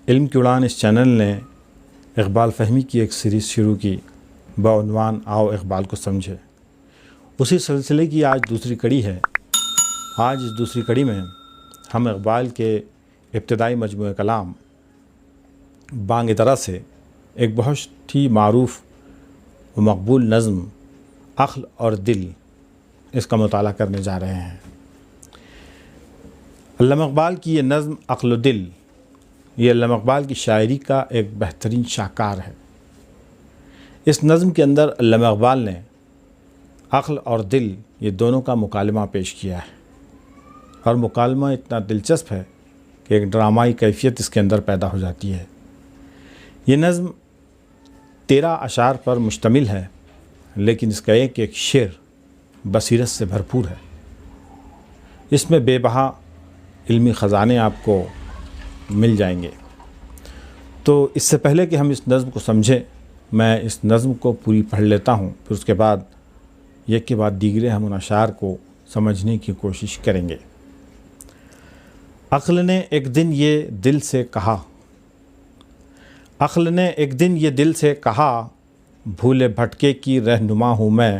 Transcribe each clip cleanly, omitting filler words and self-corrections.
علم کی اڑان اس چینل نے اقبال فہمی کی ایک سیریز شروع کی بعنوان آؤ اقبال کو سمجھے۔ اسی سلسلے کی آج دوسری کڑی ہے۔ آج اس دوسری کڑی میں ہم اقبال کے ابتدائی مجموعہ کلام بانگ درا سے ایک بہت ہی معروف و مقبول نظم عقل اور دل، اس کا مطالعہ کرنے جا رہے ہیں۔ علامہ اقبال کی یہ نظم عقل و دل، یہ علامہ اقبال کی شاعری کا ایک بہترین شاہکار ہے۔ اس نظم کے اندر علامہ اقبال نے عقل اور دل یہ دونوں کا مکالمہ پیش کیا ہے، اور مکالمہ اتنا دلچسپ ہے کہ ایک ڈرامائی کیفیت اس کے اندر پیدا ہو جاتی ہے۔ یہ نظم 13 اشعار پر مشتمل ہے، لیکن اس کا ایک ایک شعر بصیرت سے بھرپور ہے۔ اس میں بے بہا علمی خزانے آپ کو مل جائیں گے۔ تو اس سے پہلے کہ ہم اس نظم کو سمجھیں، میں اس نظم کو پوری پڑھ لیتا ہوں، پھر اس کے بعد یک کے بعد دیگرے ہم ان اشعار کو سمجھنے کی کوشش کریں گے۔ عقل نے ایک دن یہ دل سے کہا، عقل نے ایک دن یہ دل سے کہا، بھولے بھٹکے کی رہنما ہوں میں،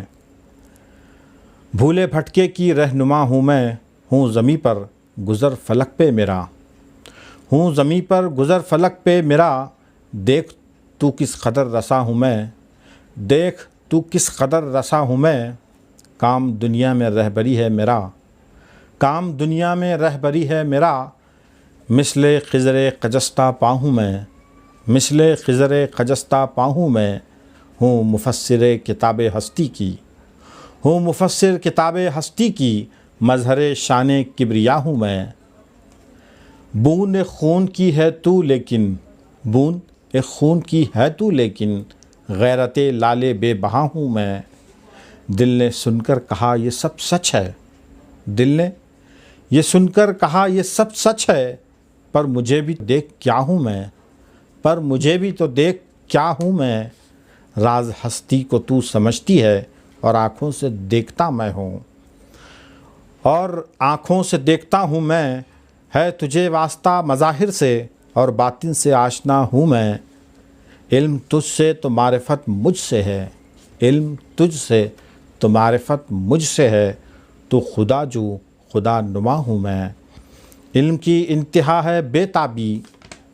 بھولے بھٹکے کی رہنما ہوں میں، ہوں زمیں پر گزر فلک پہ میرا، ہوں زمیں پر گزر فلک پہ میرا، دیکھ تو کس قدر رسا ہوں میں، دیکھ تو کس قدر رسا ہوں میں، کام دنیا میں رہبری ہے میرا، کام دنیا میں رہبری ہے میرا، مثل خضر خجستہ پاہوں میں، مثل خضر خجستہ پاہوں میں، ہوں مفسر کتاب ہستی کی، ہوں مفسر کتاب ہستی کی، مظہر شان کبریا ہوں میں، بوند خون کی ہے تو لیکن، بوند خون کی ہے تو لیکن، غیرت لالے بے بہا ہوں میں، دل نے سن کر کہا یہ سب سچ ہے، دل نے یہ سن کر کہا یہ سب سچ ہے، پر مجھے بھی دیکھ کیا ہوں میں، پر مجھے بھی تو دیکھ کیا ہوں میں، راز ہستی کو تو سمجھتی ہے، اور آنکھوں سے دیکھتا میں ہوں، اور آنکھوں سے دیکھتا ہوں میں، ہے تجھے واسطہ مظاہر سے، اور باطن سے آشنا ہوں میں، علم تجھ سے تو معرفت مجھ سے ہے، علم تجھ سے تو معرفت مجھ سے ہے، تو خدا جو خدا نما ہوں میں، علم کی انتہا ہے بے تابی،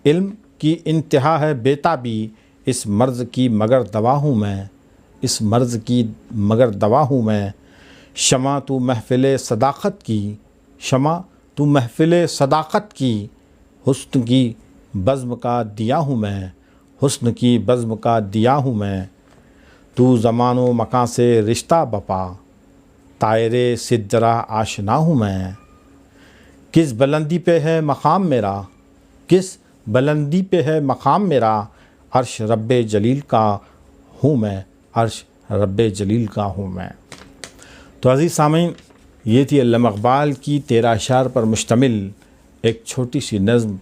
علم کی انتہا ہے بے تابی، اس مرض کی مگر دوا ہوں میں، اس مرض کی مگر دوا ہوں میں، شمع تو محفل صداقت کی، شمع تو محفل صداقت کی، حسن کی بزم کا دیا ہوں میں، حسن کی بزم کا دیا ہوں میں، تو زمان و مکان سے رشتہ بپا، طائرے سدرا آشنا ہوں میں، کس بلندی پہ ہے مقام میرا، کس بلندی پہ ہے مقام میرا، عرش رب جلیل کا ہوں میں، عرش رب جلیل کا ہوں میں۔ تو عزیز سامعین، یہ تھی علامہ اقبال کی 13 اشعار پر مشتمل ایک چھوٹی سی نظم،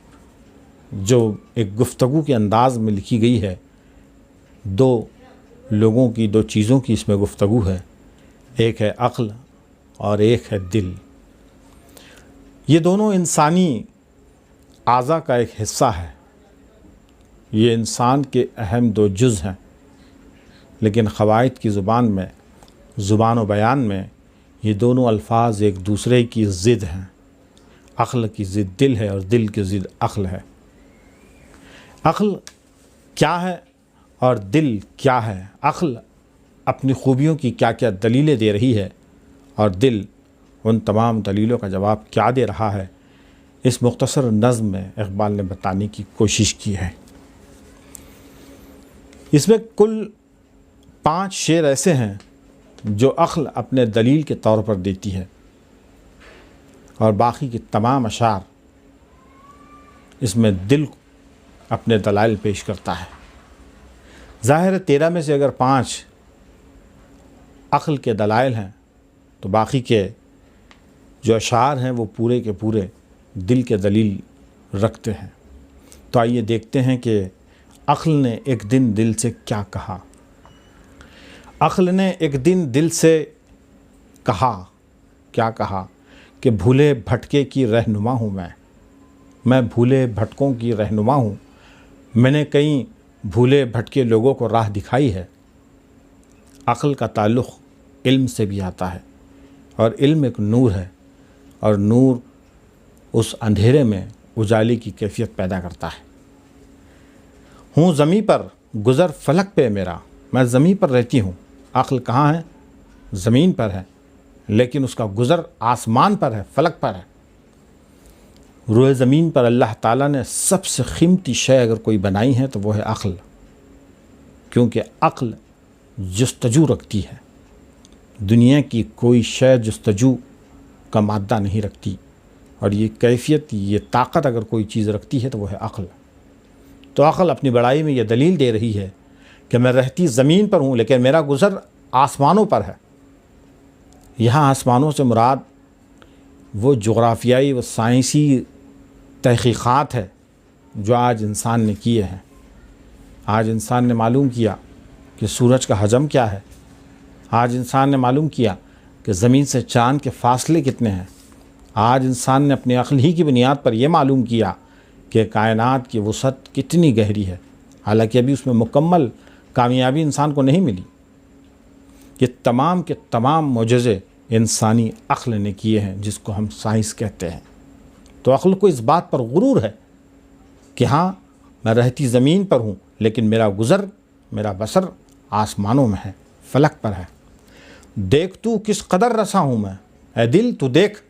جو ایک گفتگو کے انداز میں لکھی گئی ہے۔ دو لوگوں کی، دو چیزوں کی اس میں گفتگو ہے، ایک ہے عقل اور ایک ہے دل۔ یہ دونوں انسانی اعضاء کا ایک حصہ ہے، یہ انسان کے اہم 2 جز ہیں، لیکن قواعد کی زبان میں، زبان و بیان میں، یہ دونوں الفاظ ایک دوسرے کی ضد ہیں۔ عقل کی ضد دل ہے اور دل کی ضد عقل ہے۔ عقل کیا ہے اور دل کیا ہے؟ عقل اپنی خوبیوں کی کیا کیا دلیلیں دے رہی ہے، اور دل ان تمام دلیلوں کا جواب کیا دے رہا ہے، اس مختصر نظم میں اقبال نے بتانے کی کوشش کی ہے۔ اس میں کل 5 شعر ایسے ہیں جو عقل اپنے دلیل کے طور پر دیتی ہے، اور باقی کے تمام اشعار اس میں دل اپنے دلائل پیش کرتا ہے۔ ظاہر ہے 13 میں سے اگر 5 عقل کے دلائل ہیں، تو باقی کے جو اشعار ہیں وہ پورے کے پورے دل کے دلیل رکھتے ہیں۔ تو آئیے دیکھتے ہیں کہ عقل نے ایک دن دل سے کیا کہا۔ عقل نے ایک دن دل سے کہا، کیا کہا کہ بھولے بھٹکے کی رہنما ہوں میں بھولے بھٹکوں کی رہنما ہوں، میں نے کئی بھولے بھٹکے لوگوں کو راہ دکھائی ہے۔ عقل کا تعلق علم سے بھی آتا ہے، اور علم ایک نور ہے، اور نور اس اندھیرے میں اجالے کی کیفیت پیدا کرتا ہے۔ ہوں زمیں پر گزر فلک پہ میرا، میں زمیں پر رہتی ہوں۔ عقل کہاں ہے؟ زمین پر ہے، لیکن اس کا گزر آسمان پر ہے، فلک پر ہے۔ روئے زمین پر اللہ تعالیٰ نے سب سے قیمتی شے اگر کوئی بنائی ہے تو وہ ہے عقل، کیونکہ عقل جستجو رکھتی ہے۔ دنیا کی کوئی شے جستجو کا مادہ نہیں رکھتی، اور یہ کیفیت، یہ طاقت اگر کوئی چیز رکھتی ہے تو وہ ہے عقل۔ تو عقل اپنی بڑائی میں یہ دلیل دے رہی ہے کہ میں رہتی زمین پر ہوں لیکن میرا گزر آسمانوں پر ہے۔ یہاں آسمانوں سے مراد وہ جغرافیائی و سائنسی تحقیقات ہے جو آج انسان نے کیے ہیں۔ آج انسان نے معلوم کیا کہ سورج کا حجم کیا ہے، آج انسان نے معلوم کیا کہ زمین سے چاند کے فاصلے کتنے ہیں، آج انسان نے اپنی عقل ہی کی بنیاد پر یہ معلوم کیا کہ کائنات کی وسعت کتنی گہری ہے، حالانکہ ابھی اس میں مکمل کامیابی انسان کو نہیں ملی۔ یہ تمام کے تمام معجزے انسانی عقل نے کیے ہیں، جس کو ہم سائنس کہتے ہیں۔ تو عقل کو اس بات پر غرور ہے کہ ہاں میں رہتی زمین پر ہوں لیکن میرا گزر، میرا بسر آسمانوں میں ہے، فلک پر ہے۔ دیکھ تو کس قدر رسا ہوں میں، اے دل تو دیکھ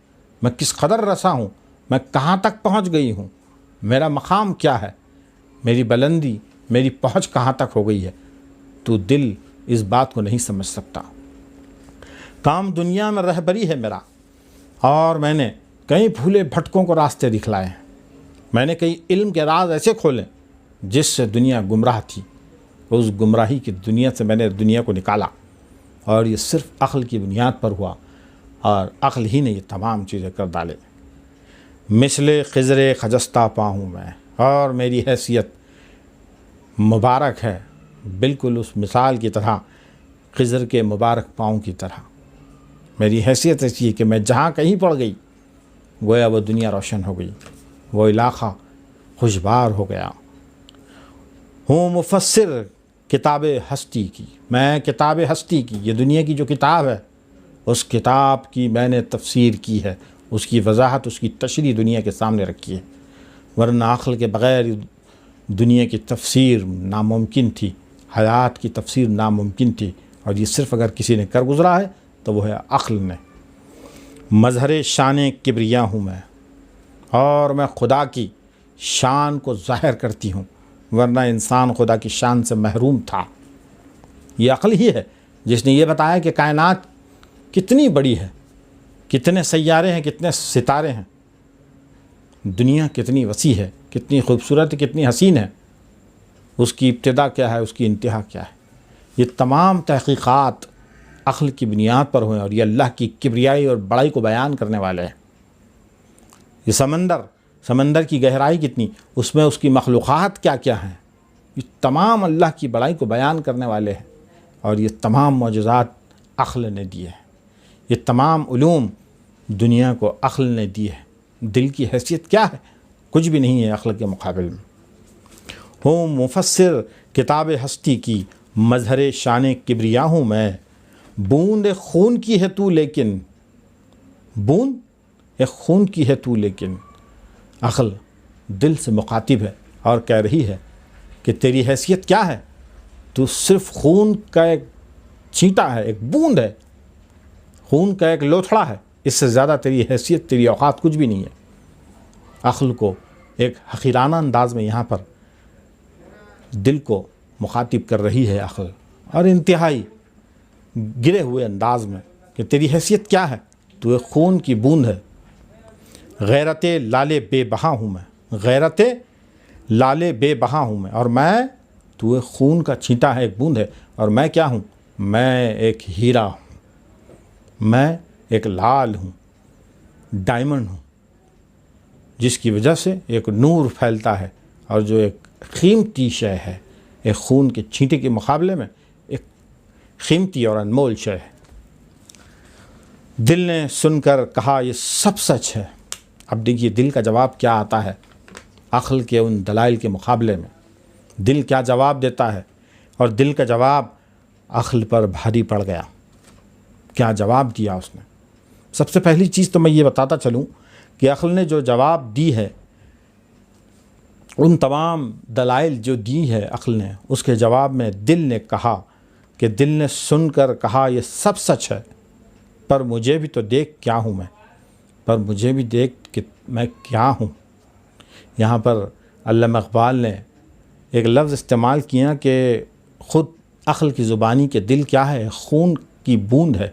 میں کس قدر رسا ہوں، میں کہاں تک پہنچ گئی ہوں، میرا مقام کیا ہے، میری بلندی، میری پہنچ کہاں تک ہو گئی ہے۔ تو دل اس بات کو نہیں سمجھ سکتا۔ کام دنیا میں رہبری ہے میرا، اور میں نے کئی بھولے بھٹکوں کو راستے دکھلائے ہیں۔ میں نے کئی علم کے راز ایسے کھولے جس سے دنیا گمراہ تھی، اس گمراہی کی دنیا سے میں نے دنیا کو نکالا، اور یہ صرف عقل کی بنیاد پر ہوا، اور عقل ہی نے یہ تمام چیزیں کر ڈالے۔ مثل خضر خجستہ پا ہوں میں، اور میری حیثیت مبارک ہے، بالکل اس مثال کی طرح، خضر کے مبارک پاؤں کی طرح۔ میری حیثیت ایسی ہے کہ میں جہاں کہیں پڑ گئی گویا وہ دنیا روشن ہو گئی، وہ علاقہ خوشبار ہو گیا۔ ہوں مفسر کتاب ہستی کی، میں کتاب ہستی کی، یہ دنیا کی جو کتاب ہے اس کتاب کی میں نے تفسیر کی ہے، اس کی وضاحت، اس کی تشریح دنیا کے سامنے رکھی ہے، ورنہ عقل کے بغیر دنیا کی تفسیر ناممکن تھی، حیات کی تفسیر ناممکن تھی، اور یہ صرف اگر کسی نے کر گزرا ہے تو وہ ہے عقل نے۔ مظہر شان کبریا ہوں میں، اور میں خدا کی شان کو ظاہر کرتی ہوں، ورنہ انسان خدا کی شان سے محروم تھا۔ یہ عقل ہی ہے جس نے یہ بتایا کہ کائنات کتنی بڑی ہے، کتنے سیارے ہیں، کتنے ستارے ہیں، دنیا کتنی وسیع ہے، کتنی خوبصورت، کتنی حسین ہے، اس کی ابتدا کیا ہے، اس کی انتہا کیا ہے۔ یہ تمام تحقیقات عقل کی بنیاد پر ہوئے، اور یہ اللہ کی کبریائی اور بڑائی کو بیان کرنے والے ہیں۔ یہ سمندر کی گہرائی کتنی، اس میں اس کی مخلوقات کیا کیا ہیں، یہ تمام اللہ کی بڑائی کو بیان کرنے والے ہیں، اور یہ تمام معجزات عقل نے دیے ہیں۔ یہ تمام علوم دنیا کو عقل نے دی ہے۔ دل کی حیثیت کیا ہے؟ کچھ بھی نہیں ہے عقل کے مقابل میں۔ ہوں مفسر کتاب ہستی کی، مظہر شان کبریا ہوں میں، بوند خون کی ہے تو لیکن، بوند ایک خون کی ہے تو لیکن، عقل دل سے مخاطب ہے اور کہہ رہی ہے کہ تیری حیثیت کیا ہے، تو صرف خون کا ایک چھینٹا ہے، ایک بوند ہے، خون کا ایک لوتھڑا ہے، اس سے زیادہ تیری حیثیت، تیری اوقات کچھ بھی نہیں ہے۔ عقل کو ایک حقیرانہ انداز میں یہاں پر دل کو مخاطب کر رہی ہے عقل، اور انتہائی گرے ہوئے انداز میں کہ تیری حیثیت کیا ہے، تو ایک خون کی بوند ہے۔ غیرت لالے بے بہا ہوں میں، غیرت لالے بے بہا ہوں میں، اور میں، تو ایک خون کا چھینٹا ہے، ایک بوند ہے، اور میں کیا ہوں، میں ایک ہیرا ہوں، میں ایک لال ہوں، ڈائمنڈ ہوں، جس کی وجہ سے ایک نور پھیلتا ہے، اور جو ایک قیمتی شے ہے، ایک خون کے چھینٹے کے مقابلے میں ایک قیمتی اور انمول شے ہے۔ دل نے سن کر کہا یہ سب سچ ہے۔ اب دیکھیے دل کا جواب کیا آتا ہے عقل کے ان دلائل کے مقابلے میں۔ دل کیا جواب دیتا ہے، اور دل کا جواب عقل پر بھاری پڑ گیا۔ کیا جواب دیا اس نے؟ سب سے پہلی چیز تو میں یہ بتاتا چلوں کہ عقل نے جو جواب دی ہے، ان تمام دلائل جو دی ہے عقل نے، اس کے جواب میں دل نے کہا کہ دل نے سن کر کہا یہ سب سچ ہے، پر مجھے بھی تو دیکھ کیا ہوں میں، پر مجھے بھی دیکھ کہ میں کیا ہوں۔ یہاں پر علامہ اقبال نے ایک لفظ استعمال کیا کہ خود عقل کی زبانی کہ دل کیا ہے، خون کی بوند ہے،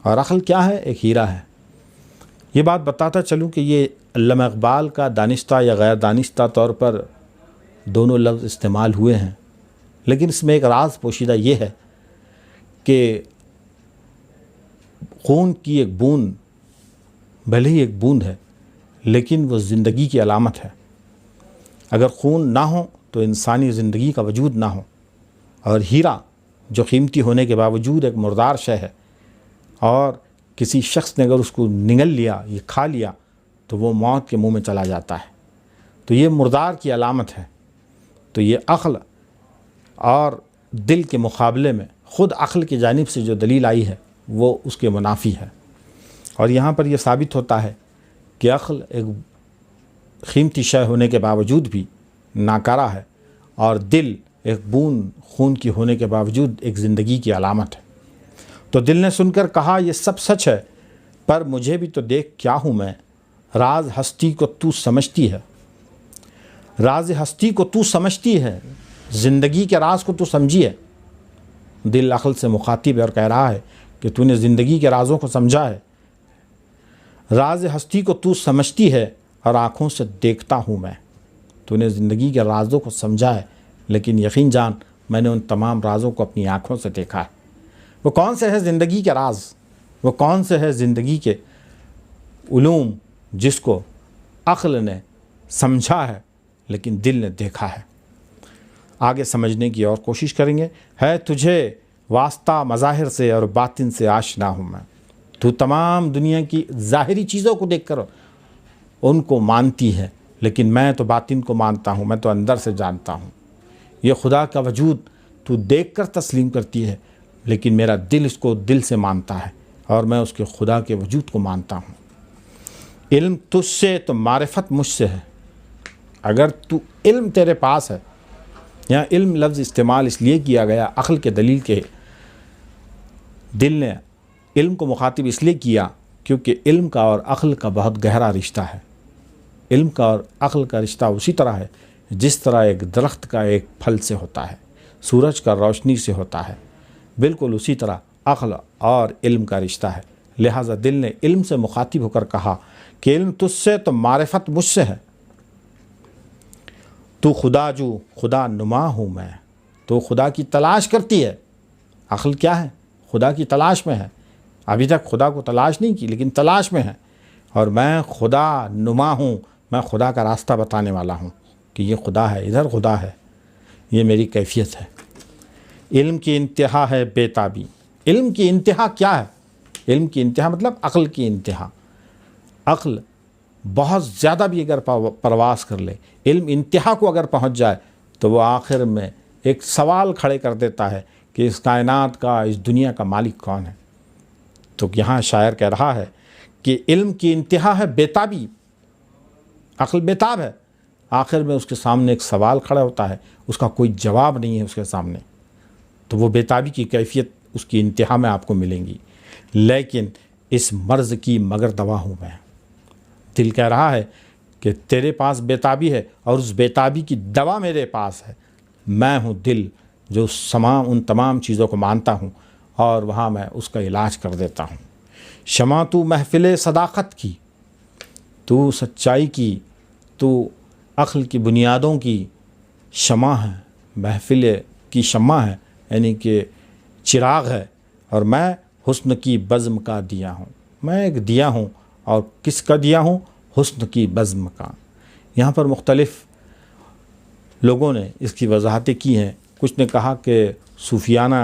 اور عقل کیا ہے، ایک ہیرا ہے۔ یہ بات بتاتا چلوں کہ یہ علامہ اقبال کا دانستہ یا غیر دانستہ طور پر دونوں لفظ استعمال ہوئے ہیں، لیکن اس میں ایک راز پوشیدہ یہ ہے کہ خون کی ایک بوند بھلے ہی ایک بوند ہے، لیکن وہ زندگی کی علامت ہے۔ اگر خون نہ ہو تو انسانی زندگی کا وجود نہ ہو، اور ہیرا جو قیمتی ہونے کے باوجود ایک مردار شے ہے، اور کسی شخص نے اگر اس کو نگل لیا، یہ کھا لیا، تو وہ موت کے منہ میں چلا جاتا ہے۔ تو یہ مردار کی علامت ہے۔ تو یہ عقل اور دل کے مقابلے میں خود عقل کی جانب سے جو دلیل آئی ہے وہ اس کے منافی ہے، اور یہاں پر یہ ثابت ہوتا ہے کہ عقل ایک قیمتی شے ہونے کے باوجود بھی ناکارہ ہے، اور دل ایک بوند خون کی ہونے کے باوجود ایک زندگی کی علامت ہے۔ تو دل نے سن کر کہا یہ سب سچ ہے، پر مجھے بھی تو دیکھ کیا ہوں میں، راز ہستی کو تو سمجھتی ہے، راز ہستی کو تو سمجھتی ہے، زندگی کے راز کو تو سمجھی ہے۔ دل عقل سے مخاطب ہے اور کہہ رہا ہے کہ تو نے زندگی کے رازوں کو سمجھا ہے، راز ہستی کو تو سمجھتی ہے اور آنکھوں سے دیکھتا ہوں میں۔ تو نے زندگی کے رازوں کو سمجھا ہے، لیکن یقین جان میں نے ان تمام رازوں کو اپنی آنکھوں سے دیکھا ہے۔ وہ کون سے ہے زندگی کے راز، وہ کون سے ہے زندگی کے علوم جس کو عقل نے سمجھا ہے لیکن دل نے دیکھا ہے؟ آگے سمجھنے کی اور کوشش کریں گے۔ ہے تجھے واسطہ مظاہر سے اور باطن سے آشنا ہوں میں، تو تمام دنیا کی ظاہری چیزوں کو دیکھ کر ان کو مانتی ہے، لیکن میں تو باطن کو مانتا ہوں، میں تو اندر سے جانتا ہوں۔ یہ خدا کا وجود تو دیکھ کر تسلیم کرتی ہے، لیکن میرا دل اس کو دل سے مانتا ہے، اور میں اس کے خدا کے وجود کو مانتا ہوں۔ علم تجھ سے تو معرفت مجھ سے ہے۔ اگر تو علم تیرے پاس ہے، یہاں علم لفظ استعمال اس لیے کیا گیا عقل کے دلیل کے، دل نے علم کو مخاطب اس لیے کیا کیونکہ علم کا اور عقل کا بہت گہرا رشتہ ہے۔ علم کا اور عقل کا رشتہ اسی طرح ہے جس طرح ایک درخت کا ایک پھل سے ہوتا ہے، سورج کا روشنی سے ہوتا ہے، بالکل اسی طرح عقل اور علم کا رشتہ ہے۔ لہٰذا دل نے علم سے مخاطب ہو کر کہا کہ علم تجھ سے تو معرفت مجھ سے ہے، تو خدا جو خدا نما ہوں میں، تو خدا کی تلاش کرتی ہے۔ عقل کیا ہے؟ خدا کی تلاش میں ہے، ابھی تک خدا کو تلاش نہیں کی لیکن تلاش میں ہے، اور میں خدا نما ہوں، میں خدا کا راستہ بتانے والا ہوں کہ یہ خدا ہے، ادھر خدا ہے، یہ میری کیفیت ہے۔ علم کی انتہا ہے بے تابی۔ علم کی انتہا کیا ہے؟ علم کی انتہا مطلب عقل کی انتہا۔ عقل بہت زیادہ بھی اگر پرواز کر لے، علم انتہا کو اگر پہنچ جائے تو وہ آخر میں ایک سوال کھڑے کر دیتا ہے کہ اس کائنات کا، اس دنیا کا مالک کون ہے؟ تو یہاں شاعر کہہ رہا ہے کہ علم کی انتہا ہے بے تابی، عقل بے تاب ہے، آخر میں اس کے سامنے ایک سوال کھڑا ہوتا ہے، اس کا کوئی جواب نہیں ہے اس کے سامنے، تو وہ بے تابی کی کیفیت اس کی انتہا میں آپ کو ملیں گی۔ لیکن اس مرض کی مگر دوا ہوں میں۔ دل کہہ رہا ہے کہ تیرے پاس بے تابی ہے اور اس بے تابی کی دوا میرے پاس ہے۔ میں ہوں دل جو ان تمام چیزوں کو مانتا ہوں اور وہاں میں اس کا علاج کر دیتا ہوں۔ شمع تو محفل صداقت کی، تو سچائی کی، تو عقل کی بنیادوں کی شمع ہے، محفل کی شمع ہے، یعنی کہ چراغ ہے، اور میں حسن کی بزم کا دیا ہوں۔ میں ایک دیا ہوں، اور کس کا دیا ہوں؟ حسن کی بزم کا۔ یہاں پر مختلف لوگوں نے اس کی وضاحتیں کی ہیں۔ کچھ نے کہا کہ صوفیانہ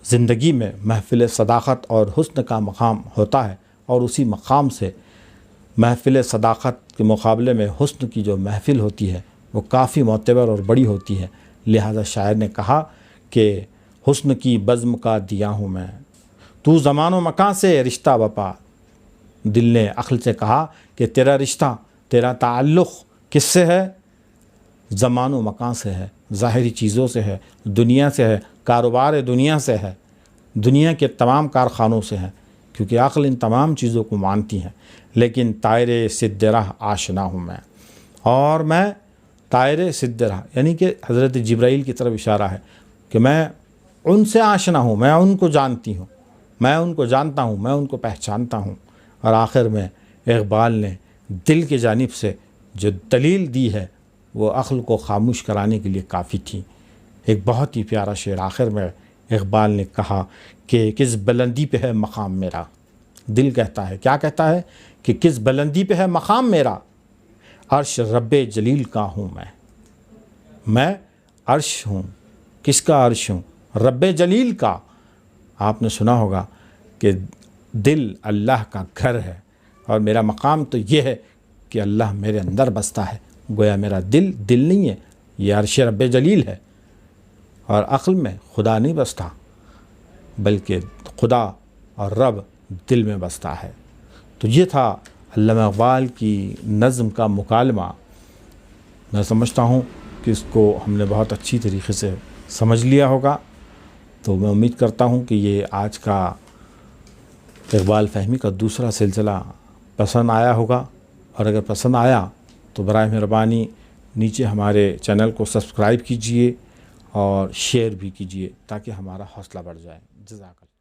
زندگی میں محفل صداقت اور حسن کا مقام ہوتا ہے، اور اسی مقام سے محفل صداقت کے مقابلے میں حسن کی جو محفل ہوتی ہے وہ کافی معتبر اور بڑی ہوتی ہے۔ لہذا شاعر نے کہا کہ حسن کی بزم کا دیا ہوں میں، تو زمان و مکان سے رشتہ بپا۔ دل نے عقل سے کہا کہ تیرا رشتہ، تیرا تعلق کس سے ہے؟ زمان و مکان سے ہے، ظاہری چیزوں سے ہے، دنیا سے ہے، کاروبار دنیا سے ہے، دنیا کے تمام کارخانوں سے ہے، کیونکہ عقل ان تمام چیزوں کو مانتی ہے۔ لیکن طائر سد راہ آشنا ہوں میں، اور میں طائر سد راہ یعنی کہ حضرت جبرائیل کی طرف اشارہ ہے کہ میں ان سے آشنا ہوں، میں ان کو جانتی ہوں، میں ان کو جانتا ہوں، میں ان کو پہچانتا ہوں۔ اور آخر میں اقبال نے دل کی جانب سے جو دلیل دی ہے وہ عقل کو خاموش کرانے کے لیے کافی تھی۔ ایک بہت ہی پیارا شعر آخر میں اقبال نے کہا کہ کس بلندی پہ ہے مقام میرا۔ دل کہتا ہے، کیا کہتا ہے کہ کس بلندی پہ ہے مقام میرا، عرش رب جلیل کا ہوں میں عرش ہوں۔ کس کا عرش ہوں؟ رب جلیل کا۔ آپ نے سنا ہوگا کہ دل اللہ کا گھر ہے، اور میرا مقام تو یہ ہے کہ اللہ میرے اندر بستا ہے۔ گویا میرا دل نہیں ہے، یہ عرش رب جلیل ہے، اور عقل میں خدا نہیں بستا، بلکہ خدا اور رب دل میں بستا ہے۔ تو یہ تھا علامہ اقبال کی نظم کا مکالمہ۔ میں سمجھتا ہوں کہ اس کو ہم نے بہت اچھی طریقے سے سمجھ لیا ہوگا۔ تو میں امید کرتا ہوں کہ یہ آج کا اقبال فہمی کا دوسرا سلسلہ پسند آیا ہوگا، اور اگر پسند آیا تو برائے مہربانی نیچے ہمارے چینل کو سبسکرائب کیجئے اور شیئر بھی کیجئے تاکہ ہمارا حوصلہ بڑھ جائے۔ جزاک اللہ۔